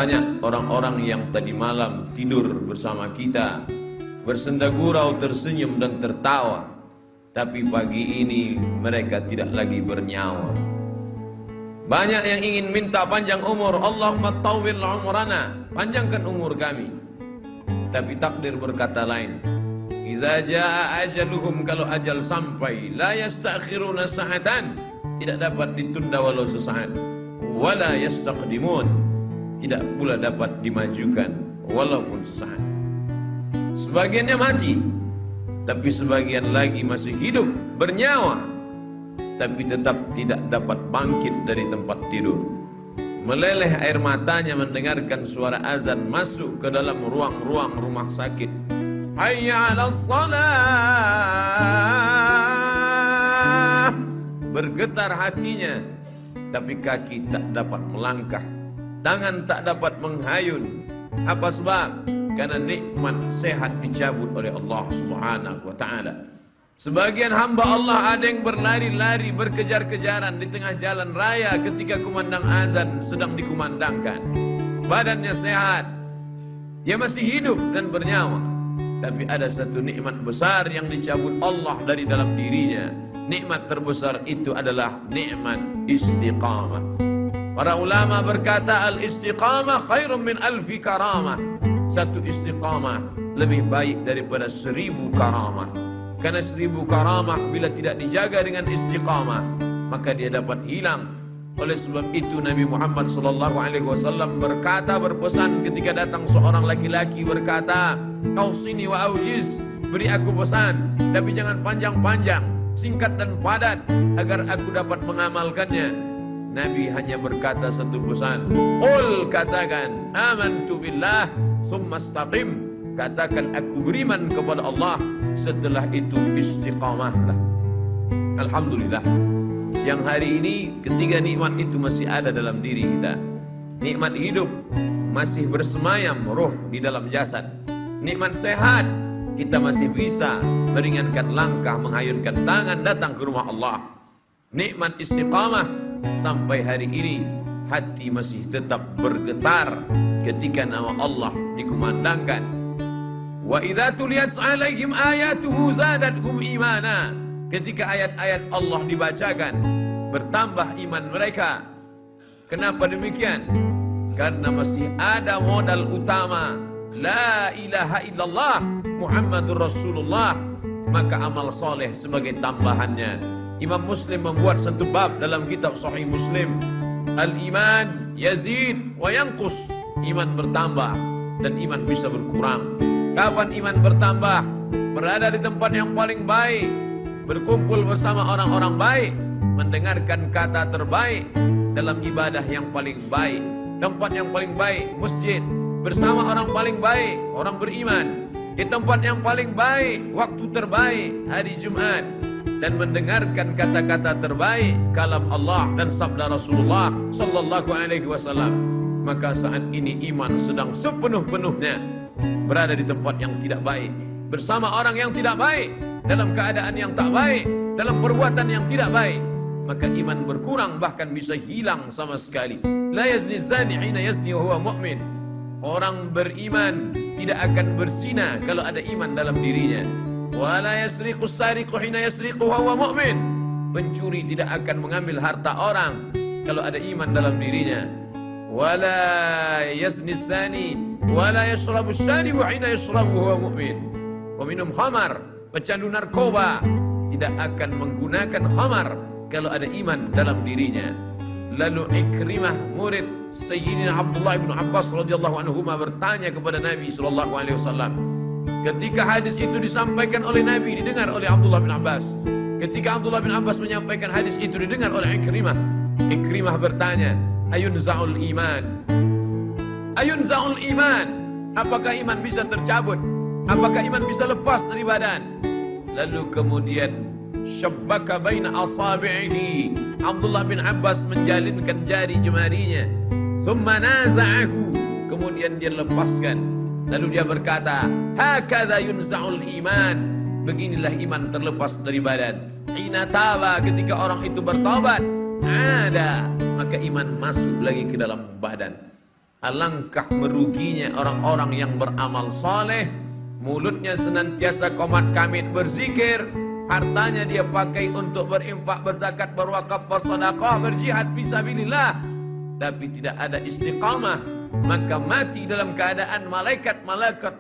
Banyak orang-orang yang tadi malam tidur bersama kita, bersenda gurau, tersenyum dan tertawa, tapi pagi ini mereka tidak lagi bernyawa. Banyak yang ingin minta panjang umur, Allahumma tawwil umrana, panjangkan umur kami. Tapi takdir berkata lain. Idza jaa ajaluhum, kalau ajal sampai, la yastakhiruna sa'atan, tidak dapat ditunda walau sesaat. Wala yastaqdimun, tidak pula dapat dimajukan walaupun sesaat. Sebagiannya mati, tapi sebagian lagi masih hidup, bernyawa, tapi tetap tidak dapat bangkit dari tempat tidur. Meleleh air matanya mendengarkan suara azan masuk ke dalam ruang-ruang rumah sakit. Hayya 'alas shalah. Bergetar hatinya, tapi kaki tak dapat melangkah, tangan tak dapat menghayun. Apa sebab? Karena nikmat sehat dicabut oleh Allah Subhanahu wa ta'ala. Sebagian hamba Allah ada yang berlari-lari, berkejar-kejaran di tengah jalan raya ketika kumandang azan sedang dikumandangkan. Badannya sehat, dia masih hidup dan bernyawa, tapi ada satu nikmat besar yang dicabut Allah dari dalam dirinya. Nikmat terbesar itu adalah nikmat istiqamah. Para ulama berkata, al-istiqamah khairun min alfi karamah. Satu istiqamah lebih baik daripada 1000 karamah. Karena 1000 karamah bila tidak dijaga dengan istiqamah, maka dia dapat hilang. Oleh sebab itu Nabi Muhammad SAW berkata, berpesan ketika datang seorang laki-laki berkata, "Ausini wa aujiz," beri aku pesan, tapi jangan panjang-panjang, singkat dan padat, agar aku dapat mengamalkannya. Nabi hanya berkata satu pesan, "Qul," katakan, "amantu billah, tsumma istaqim," katakan aku beriman kepada Allah, setelah itu istiqamahlah. Alhamdulillah, yang hari ini ketiga nikmat itu masih ada dalam diri kita. Nikmat hidup, masih bersemayam roh di dalam jasad. Nikmat sehat, kita masih bisa meringankan langkah, menghayunkan tangan datang ke rumah Allah. Nikmat istiqamah, sampai hari ini hati masih tetap bergetar ketika nama Allah dikumandangkan. Wa idza tuliyat 'alaihim ayatuhu zadatuhum imana. Ketika ayat-ayat Allah dibacakan, bertambah iman mereka. Kenapa demikian? Karena masih ada modal utama, la ilaha illallah Muhammadur Rasulullah, maka amal soleh sebagai tambahannya. Imam Muslim membuat satu bab dalam kitab Sahih Muslim, al-iman yazid wa yanqus. Iman bertambah dan iman bisa berkurang. Kapan iman bertambah? Berada di tempat yang paling baik, berkumpul bersama orang-orang baik, mendengarkan kata terbaik, dalam ibadah yang paling baik. Tempat yang paling baik, masjid, bersama orang paling baik, orang beriman. Di tempat yang paling baik, waktu terbaik, hari Jumat, dan mendengarkan kata-kata terbaik, kalam Allah dan sabda Rasulullah sallallahu alaihi wasallam. Maka saat ini iman sedang sepenuh-penuhnya berada di tempat yang tidak baik, bersama orang yang tidak baik, dalam keadaan yang tak baik, dalam perbuatan yang tidak baik, maka iman berkurang, bahkan bisa hilang sama sekali. La yazni zani hina yazni wa huwa mu'min. Orang beriman tidak akan berzina kalau ada iman dalam dirinya. Wa la yasriqu sariqu hina yasriqu wa huwa mu'min. Pencuri tidak akan mengambil harta orang kalau ada iman dalam dirinya. Wa la yazni zani wa la yashrabu syaribu hina yashrabu wa huwa mu'min. Peminum khamar, pecandu narkoba tidak akan menggunakan khamar kalau ada iman dalam dirinya. Lalu Ikrimah, murid Sayyidina Abdullah bin Abbas radhiyallahu anhu, bertanya kepada Nabi sallallahu alaihi wasallam. Ketika hadis itu disampaikan oleh Nabi, didengar oleh Abdullah bin Abbas. Ketika Abdullah bin Abbas menyampaikan hadis itu, didengar oleh Ikrimah. Ikrimah bertanya, "Ayunza'ul iman?" Ayunza'ul iman? Apakah iman bisa tercabut? Apakah iman bisa lepas dari badan? Lalu kemudian syabbaka baina asabi'ihi, Abdullah bin Abbas menjalinkan jari jemarinya. Thumma naza'ahu, kemudian dia lepaskan. Lalu dia berkata, hakadha yunza'ul iman, beginilah iman terlepas dari badan. Hina taba, ketika orang itu bertobat, ada, maka iman masuk lagi ke dalam badan. Alangkah meruginya orang-orang yang beramal saleh, mulutnya senantiasa qomat kamit berzikir, hartanya dia pakai untuk berinfak, berzakat, berwakaf, bersedekah, berjihad fisabilillah, tapi tidak ada istiqamah, maka mati dalam keadaan malaikat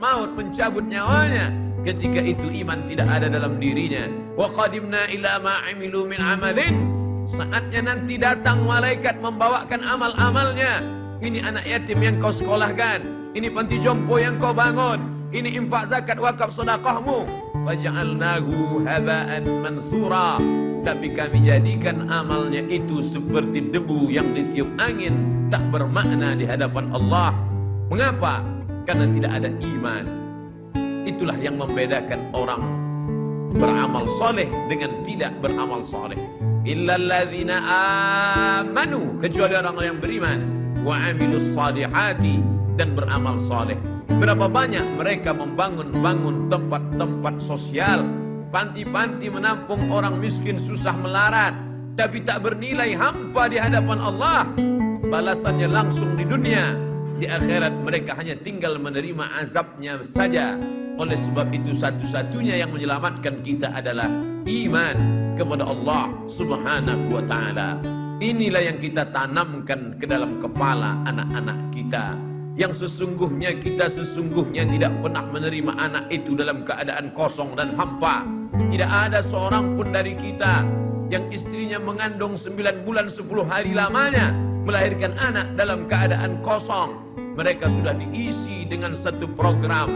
maut mencabut nyawanya. Ketika itu iman tidak ada dalam dirinya. Wa qadimna ila ma 'amilu min 'amalin, saatnya nanti datang malaikat membawakan amal-amalnya. Ini anak yatim yang kau sekolahkan, ini panti jompo yang kau bangun, ini infak, zakat, wakaf, sedekahmu. Faja'alnahu haba'an mansura, tapi kami jadikan amalnya itu seperti debu yang ditiup angin, tak bermakna di hadapan Allah. Mengapa? Karena tidak ada iman. Itulah yang membedakan orang beramal soleh dengan tidak beramal soleh. Illalladzina amanu, kecuali orang yang beriman, wa amilus salihati, dan beramal soleh. Berapa banyak mereka membangun tempat-tempat sosial, panti-panti menampung orang miskin susah melarat, tapi tak bernilai hampa di hadapan Allah. Balasannya langsung di dunia, di akhirat mereka hanya tinggal menerima azabnya saja. Oleh sebab itu satu-satunya yang menyelamatkan kita adalah iman kepada Allah Subhanahu wa ta'ala. Inilah yang kita tanamkan ke dalam kepala anak-anak kita. Yang sesungguhnya kita tidak pernah menerima anak itu dalam keadaan kosong dan hampa. Tidak ada seorang pun dari kita yang istrinya mengandung 9 bulan 10 hari lamanya melahirkan anak dalam keadaan kosong. Mereka sudah diisi dengan satu program.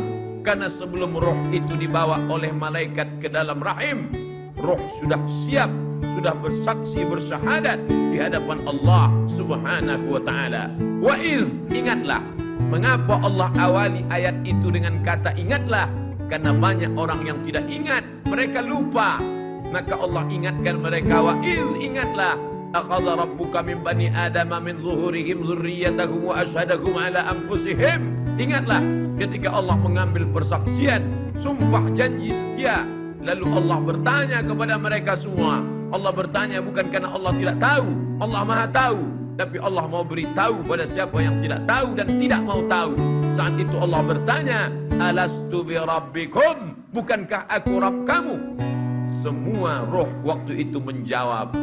Karena sebelum roh itu dibawa oleh malaikat ke dalam rahim, roh sudah siap, sudah bersaksi bersyahadat di hadapan Allah Subhanahu wa ta'ala. Wa iz, ingatlah. Mengapa Allah awali ayat itu dengan kata ingatlah? Karena banyak orang yang tidak ingat, mereka lupa. Maka Allah ingatkan mereka, wa iz, ingatlah. Akhadha rabbuka min bani adama min zuhurihim dzurriyyatahum wa asyhadahum ala anfusihim. Ingatlah ketika Allah mengambil persaksian, sumpah janji setia, lalu Allah bertanya kepada mereka semua. Allah bertanya bukan karena Allah tidak tahu, Allah Maha tahu, tapi Allah mau beritahu pada siapa yang tidak tahu dan tidak mau tahu. Saat itu Allah bertanya, alastu bi rabbikum, bukankah aku Rabb kamu? Semua roh waktu itu menjawab,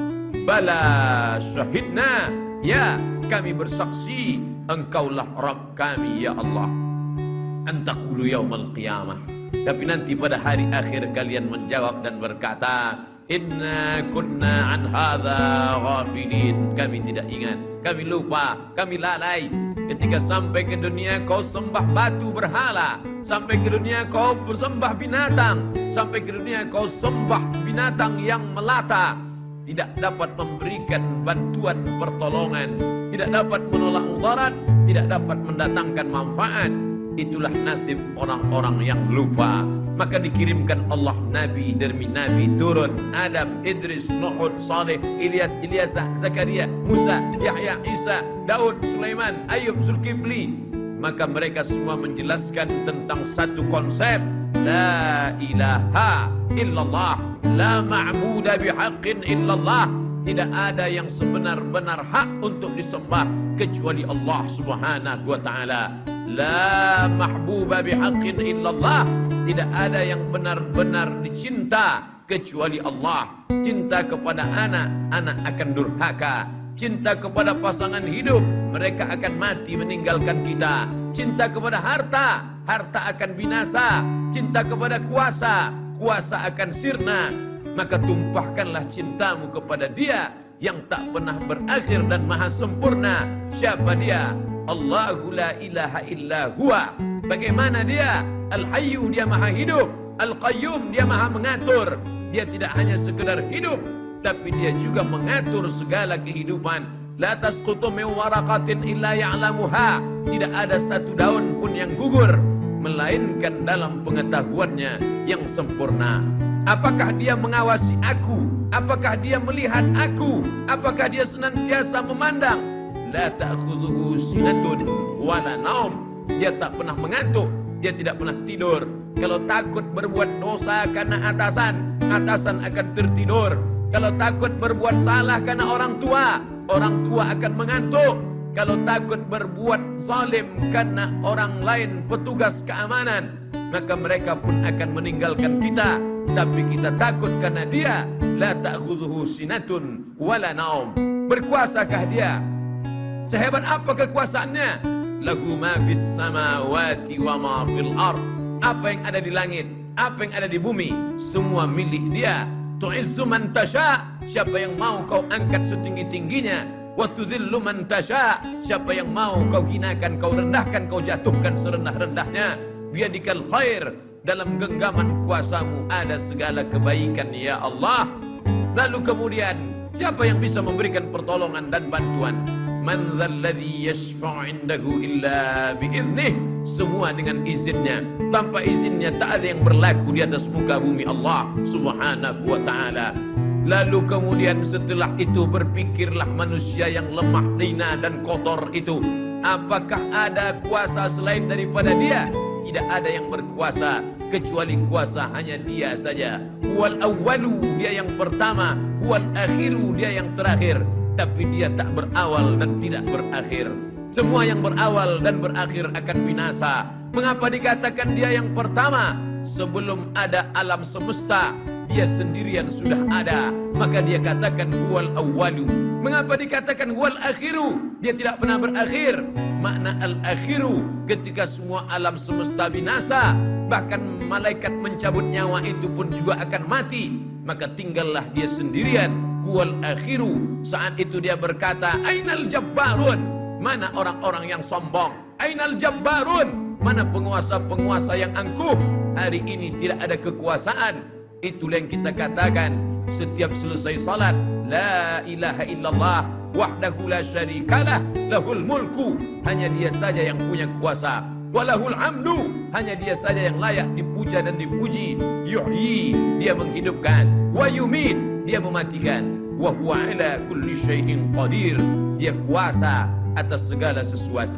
bala syahidna, ya kami bersaksi engkaulah Rabb kami ya Allah. Antaqulu yaumal qiyamah, tapi nanti pada hari akhir kalian menjawab dan berkata, inna kunna an hadza ghafilin, kami tidak ingat, kami lupa, kami lalai. Ketika sampai ke dunia kau sembah batu berhala, sampai ke dunia kau bersembah binatang, sampai ke dunia kau sembah binatang yang melata, tidak dapat memberikan bantuan pertolongan, tidak dapat menolak mudarat, tidak dapat mendatangkan manfaat. Itulah nasib orang-orang yang lupa. Maka dikirimkan Allah Nabi demi Nabi turun, Adam, Idris, Nuh, Saleh, Ilyas, Ilyasah, Zakaria, Musa, Yahya, Isa, Daud, Sulaiman, Ayub, Zulkifli. Maka mereka semua menjelaskan tentang satu konsep, la ilaha illallah, la ma'buda bihaqqin illallah. Tidak ada yang sebenar-benar hak untuk disembah kecuali Allah Subhanahu wa ta'ala. La mahbuba bihaqqin illallah, tidak ada yang benar-benar dicinta kecuali Allah. Cinta kepada anak, anak akan durhaka. Cinta kepada pasangan hidup, mereka akan mati meninggalkan kita. Cinta kepada harta, harta akan binasa. Cinta kepada kuasa, kuasa akan sirna. Maka tumpahkanlah cintamu kepada Dia yang tak pernah berakhir dan maha sempurna. Siapa Dia? Allahu la ilaha illa huwa. Bagaimana Dia? Al-Hayyu, Dia maha hidup. Al-Qayyum, Dia maha mengatur. Dia tidak hanya sekedar hidup, tapi Dia juga mengatur segala kehidupan. La tasqutu min waraqatin illa ya'lamuha. Tidak ada satu daun pun yang gugur melainkan dalam pengetahuannya yang sempurna. Apakah Dia mengawasi aku? Apakah Dia melihat aku? Apakah Dia senantiasa memandang? La ta'khudhuhu sinatun wala naum. Dia tak pernah mengantuk, Dia tidak pernah tidur. Kalau takut berbuat dosa karena atasan, atasan akan tertidur. Kalau takut berbuat salah karena orang tua akan mengantuk. kalau takut berbuat zalim karena orang lain petugas keamanan, maka mereka pun akan meninggalkan kita. Tapi kita takut karena dia la ta'khudhuhu sinatun wala naum. Berkuasakah dia? Sehebat apa kekuasaannya? Lahu ma fis samawati wa ma fil ard. Apa yang ada di langit, apa yang ada di bumi, semua milik dia. Tu'izzu man tasha, siapa yang mau kau angkat setinggi-tingginya. Wa tudhillu man tasha, siapa yang mau kau hinakan, kau rendahkan, kau jatuhkan serendah-rendahnya. Biyadikal khair, dalam genggaman kuasamu ada segala kebaikan ya Allah. Lalu kemudian siapa yang bisa memberikan pertolongan dan bantuan? Man dzalladzi yashfa'u 'indahu illa bi'idnih. Semua dengan izinnya. Tanpa izinnya tak ada yang berlaku di atas muka bumi Allah Subhanahu wa ta'ala. Lalu kemudian setelah itu berpikirlah manusia yang lemah, hina dan kotor itu, apakah ada kuasa selain daripada dia? Tidak ada yang berkuasa kecuali kuasa hanya dia saja. Wal awwalu, dia yang pertama. Wal akhiru, dia yang terakhir. Tapi dia tak berawal dan tidak berakhir. Semua yang berawal dan berakhir akan binasa. Mengapa dikatakan dia yang pertama? Sebelum ada alam semesta, dia sendirian sudah ada. Maka dia katakan huwal awwalu. Mengapa dikatakan huwal akhiru? Dia tidak pernah berakhir. Makna al-akhiru, ketika semua alam semesta binasa, bahkan malaikat mencabut nyawa itu pun juga akan mati, maka tinggallah dia sendirian. Huwal akhiru. Saat itu dia berkata, ainal jabbarun, mana orang-orang yang sombong? Ainal jabbarun, mana penguasa-penguasa yang angkuh? Hari ini tidak ada kekuasaan. Itulah yang kita katakan setiap selesai salat, la ilaha illallah wahdahu la syarikalah, lahul mulku, hanya dia saja yang punya kuasa. Walahul hamdu, hanya dia saja yang layak dipuja dan dipuji. Yuhyi, dia menghidupkan. Wa yumit, dia mematikan. Wa huwa ala kulli syai'in qadir, dia kuasa atas segala sesuatu.